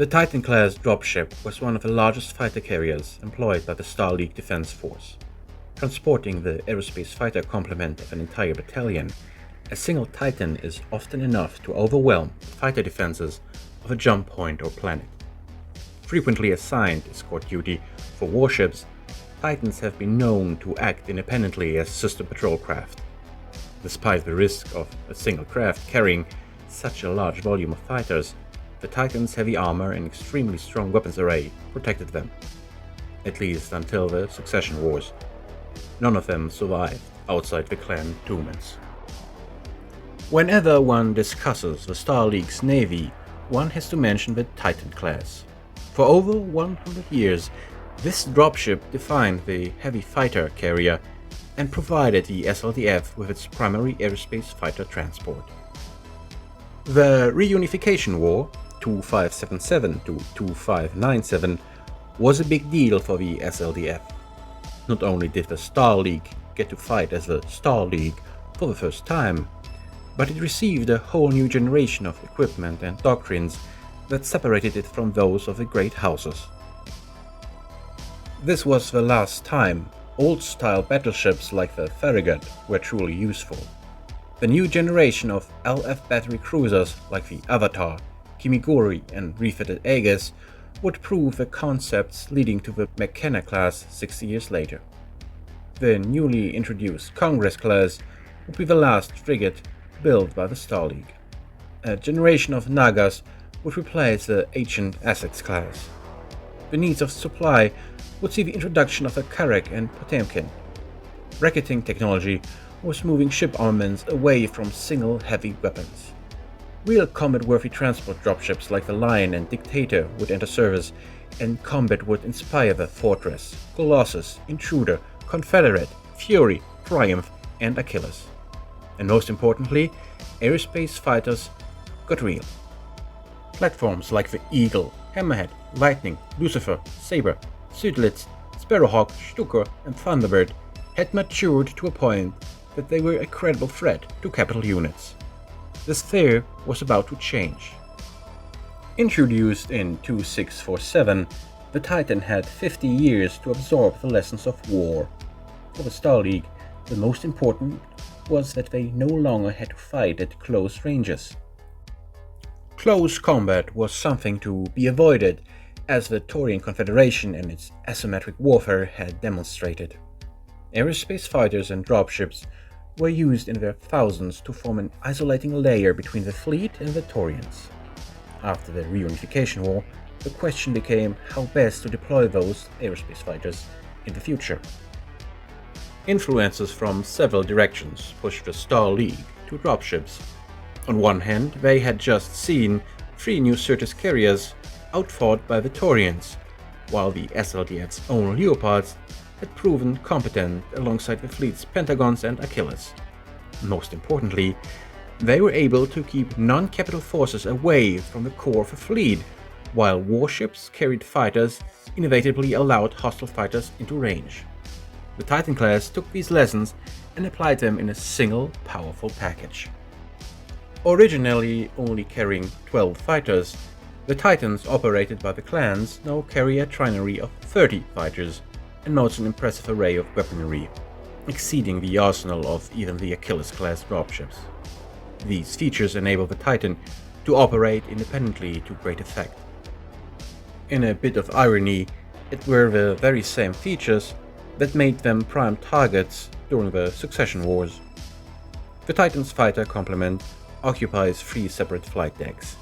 The Titan-class dropship was one of the largest fighter carriers employed by the Star League Defense Force. Transporting the aerospace fighter complement of an entire battalion, a single Titan is often enough to overwhelm the fighter defenses of a jump point or planet. Frequently assigned escort duty for warships, Titans have been known to act independently as sister patrol craft. Despite the risk of a single craft carrying such a large volume of fighters, the Titans' heavy armor and extremely strong weapons array protected them, at least until the Succession Wars. None of them survived outside the clan toumans. Whenever one discusses the Star League's navy, one has to mention the Titan class. For over 100 years, this dropship defined the heavy fighter carrier and provided the SLDF with its primary aerospace fighter transport. The Reunification War, 2577 to 2597, was a big deal for the SLDF. Not only did the Star League get to fight as the Star League for the first time, but it received a whole new generation of equipment and doctrines that separated it from those of the great houses. This was the last time old-style battleships like the Farragut were truly useful. The new generation of LF battery cruisers like the Avatar, Kimiguri and refitted Aegis would prove the concepts leading to the McKenna class 60 years later. The newly introduced Congress class would be the last frigate built by the Star League. A generation of Nagas would replace the ancient Essex class. The needs of supply would see the introduction of the Carrack and Potemkin. Racketing technology was moving ship armaments away from single heavy weapons. Real combat-worthy transport dropships like the Lion and Dictator would enter service, and combat would inspire the Fortress, Colossus, Intruder, Confederate, Fury, Triumph, and Achilles. And most importantly, aerospace fighters got real. Platforms like the Eagle, Hammerhead, Lightning, Lucifer, Sabre, Südlitz, Sparrowhawk, Stuka, and Thunderbird had matured to a point that they were a credible threat to capital units. This fear was about to change. Introduced in 2647, the Titan had 50 years to absorb the lessons of war. For the Star League, the most important was that they no longer had to fight at close ranges. Close combat was something to be avoided, as the Taurian Confederation and its asymmetric warfare had demonstrated. Aerospace fighters and dropships were used in their thousands to form an isolating layer between the fleet and the Taurians. After the Reunification War, the question became how best to deploy those aerospace fighters in the future. Influences from several directions pushed the Star League to dropships. On one hand, they had just seen 3 new Certus carriers outfought by the Taurians, while the SLDF's own Leopards had proven competent alongside the fleet's Pentagons and Achilles. Most importantly, they were able to keep non-capital forces away from the core of the fleet, while warships carried fighters innovatively allowed hostile fighters into range. The Titan class took these lessons and applied them in a single, powerful package. Originally only carrying 12 fighters, the Titans operated by the clans now carry a trinary of 30 fighters and mounts an impressive array of weaponry, exceeding the arsenal of even the Achilles-class dropships. These features enable the Titan to operate independently to great effect. In a bit of irony, it were the very same features that made them prime targets during the Succession Wars. The Titan's fighter complement occupies 3 separate flight decks.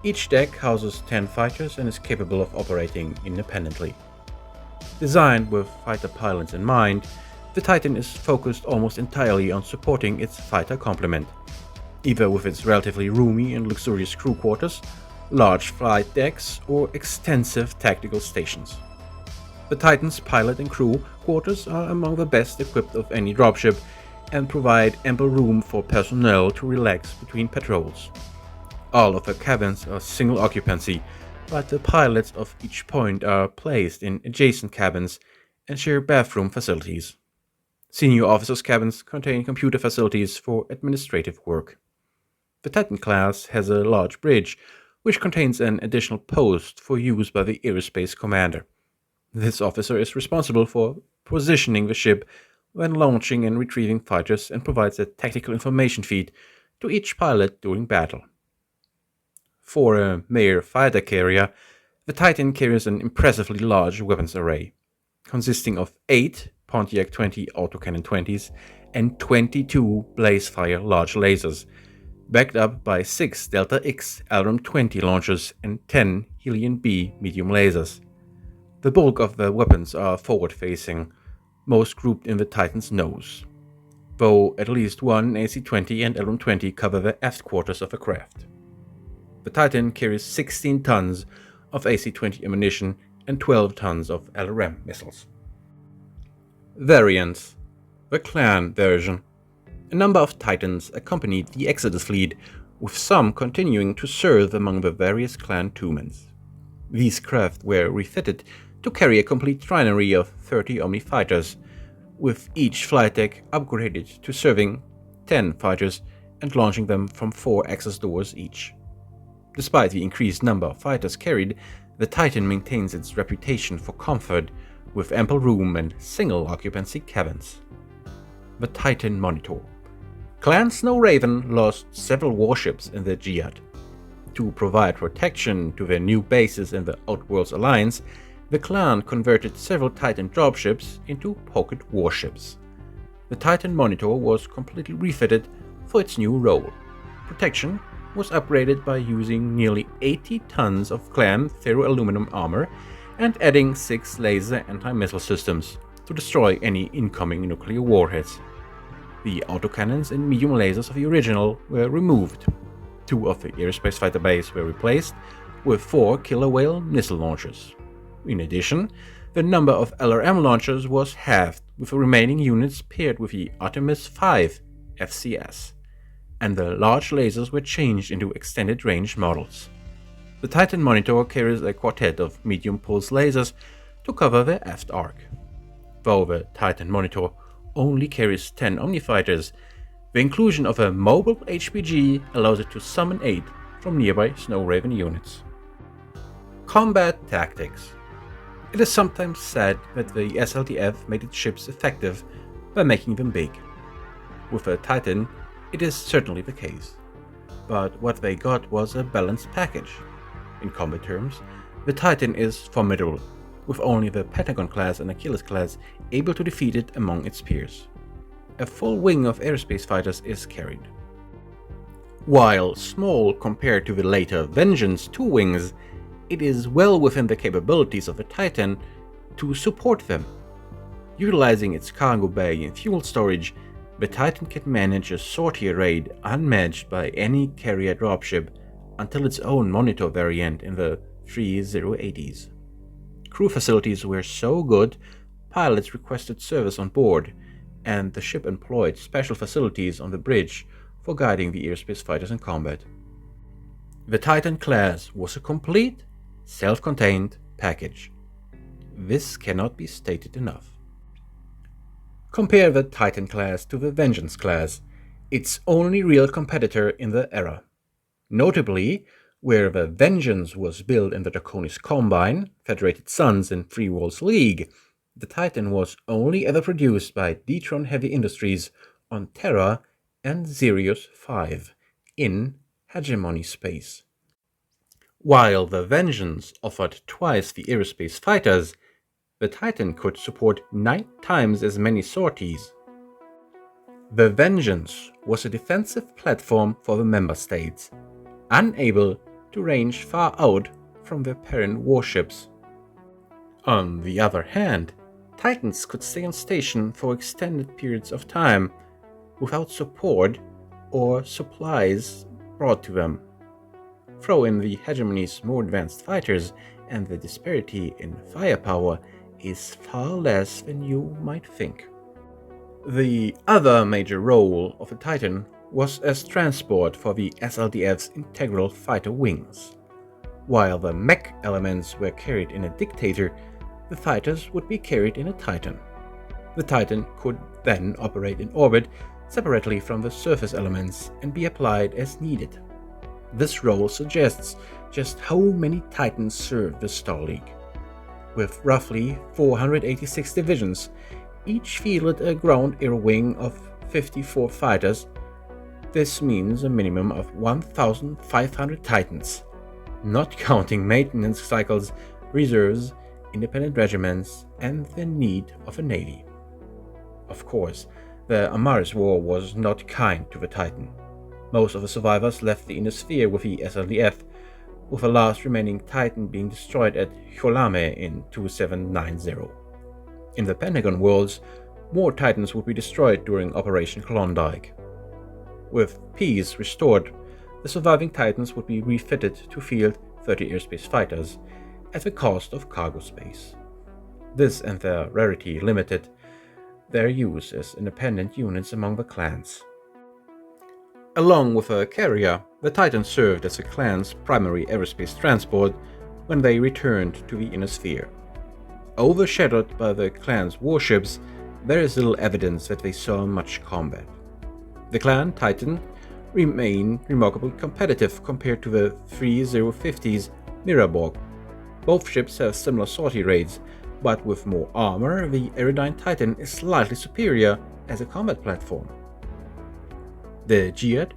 Each deck houses 10 fighters and is capable of operating independently. Designed with fighter pilots in mind, the Titan is focused almost entirely on supporting its fighter complement, either with its relatively roomy and luxurious crew quarters, large flight decks, or extensive tactical stations. The Titan's pilot and crew quarters are among the best equipped of any dropship and provide ample room for personnel to relax between patrols. All of the cabins are single occupancy, but the pilots of each point are placed in adjacent cabins and share bathroom facilities. Senior officers' cabins contain computer facilities for administrative work. The Titan class has a large bridge which contains an additional post for use by the Aerospace commander. This officer is responsible for positioning the ship when launching and retrieving fighters and provides a tactical information feed to each pilot during battle. For a mere fighter carrier, the Titan carries an impressively large weapons array, consisting of 8 Pontiac 20 autocannon 20s and 22 Blazefire large lasers, backed up by 6 Delta X Alrum 20 launchers and 10 Helion B medium lasers. The bulk of the weapons are forward-facing, most grouped in the Titan's nose, though at least one AC-20 and LM-20 cover the aft quarters of the craft. The Titan carries 16 tons of AC-20 ammunition and 12 tons of LRM missiles. Variants. The Clan version. A number of Titans accompanied the Exodus fleet, with some continuing to serve among the various Clan toumans. These craft were refitted to carry a complete trinary of 30 Omni fighters, with each flight deck upgraded to serving 10 fighters and launching them from 4 access doors each. Despite the increased number of fighters carried, the Titan maintains its reputation for comfort, with ample room and single-occupancy cabins. The Titan Monitor. Clan Snow Raven lost several warships in the Jihad. To provide protection to their new bases in the Outworlds Alliance, the clan converted several Titan dropships into pocket warships. The Titan Monitor was completely refitted for its new role. Protection was upgraded by using nearly 80 tons of clan ferroaluminum armor and adding 6 laser anti-missile systems to destroy any incoming nuclear warheads. The autocannons and medium lasers of the original were removed. 2 of the Aerospace fighter bays were replaced with 4 Killer Whale missile launchers. In addition, the number of LRM launchers was halved, with the remaining units paired with the Artemis V FCS, and the large lasers were changed into extended range models. The Titan Monitor carries a quartet of medium pulse lasers to cover the aft arc. Though the Titan Monitor only carries 10 Omnifighters, the inclusion of a mobile HPG allows it to summon aid from nearby Snow Raven units. Combat Tactics. It is sometimes said that the SLDF made its ships effective by making them big. With the Titan, it is certainly the case. But what they got was a balanced package. In combat terms, the Titan is formidable, with only the Pentagon class and Achilles class able to defeat it among its peers. A full wing of Aerospace fighters is carried. While small compared to the later Vengeance 2 wings, it is well within the capabilities of the Titan to support them. Utilizing its cargo bay and fuel storage, the Titan can manage a sortie raid unmatched by any carrier dropship until its own monitor variant in the 3080s. Crew facilities were so good, pilots requested service on board, and the ship employed special facilities on the bridge for guiding the Aerospace fighters in combat. The Titan class was a complete, self-contained package. This cannot be stated enough. Compare the Titan class to the Vengeance class, its only real competitor in the era. Notably, where the Vengeance was built in the Draconis Combine, Federated Suns, and Free Worlds League, the Titan was only ever produced by Detron Heavy Industries on Terra and Sirius V in Hegemony space. While the Vengeance offered twice the Aerospace fighters, the Titan could support 9 times as many sorties. The Vengeance was a defensive platform for the member states, unable to range far out from their parent warships. On the other hand, Titans could stay on station for extended periods of time without support or supplies brought to them. Throw in the Hegemony's more advanced fighters, and the disparity in firepower is far less than you might think. The other major role of the Titan was as transport for the SLDF's integral fighter wings. While the mech elements were carried in a Dictator, the fighters would be carried in a Titan. The Titan could then operate in orbit separately from the surface elements and be applied as needed. This role suggests just how many Titans serve the Star League. With roughly 486 divisions, each fielded a ground air wing of 54 fighters. This means a minimum of 1,500 Titans, not counting maintenance cycles, reserves, independent regiments, and the need of a navy. Of course, the Amaris War was not kind to the Titan. Most of the survivors left the inner sphere with the SLDF, with the last remaining Titan being destroyed at Cholame in 2790. In the Pentagon worlds, more Titans would be destroyed during Operation Klondike. With peace restored, the surviving Titans would be refitted to field 30 airspace fighters at the cost of cargo space. This and their rarity limited their use as independent units among the clans. Along with a carrier, the Titan served as the clan's primary aerospace transport when they returned to the inner sphere. Overshadowed by the clan's warships, there is little evidence that they saw much combat. The clan Titan remained remarkably competitive compared to the 3050's Miraborg. Both ships have similar sortie rates, but with more armor, the Aerodyne Titan is slightly superior as a combat platform. The Jihad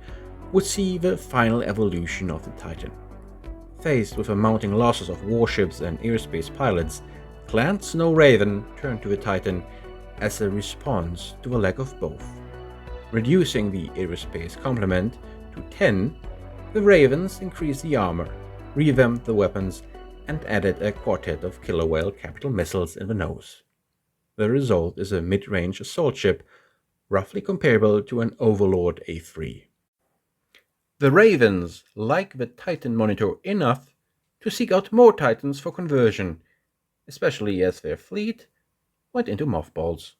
would see the final evolution of the Titan. Faced with the mounting losses of warships and airspace pilots, Clan Snow Raven turned to the Titan as a response to the lack of both. Reducing the aerospace complement to 10, the Ravens increased the armor, revamped the weapons, and added a quartet of killer whale capital missiles in the nose. The result is a mid-range assault ship roughly comparable to an Overlord A3. The Ravens like the Titan monitor enough to seek out more Titans for conversion, especially as their fleet went into mothballs.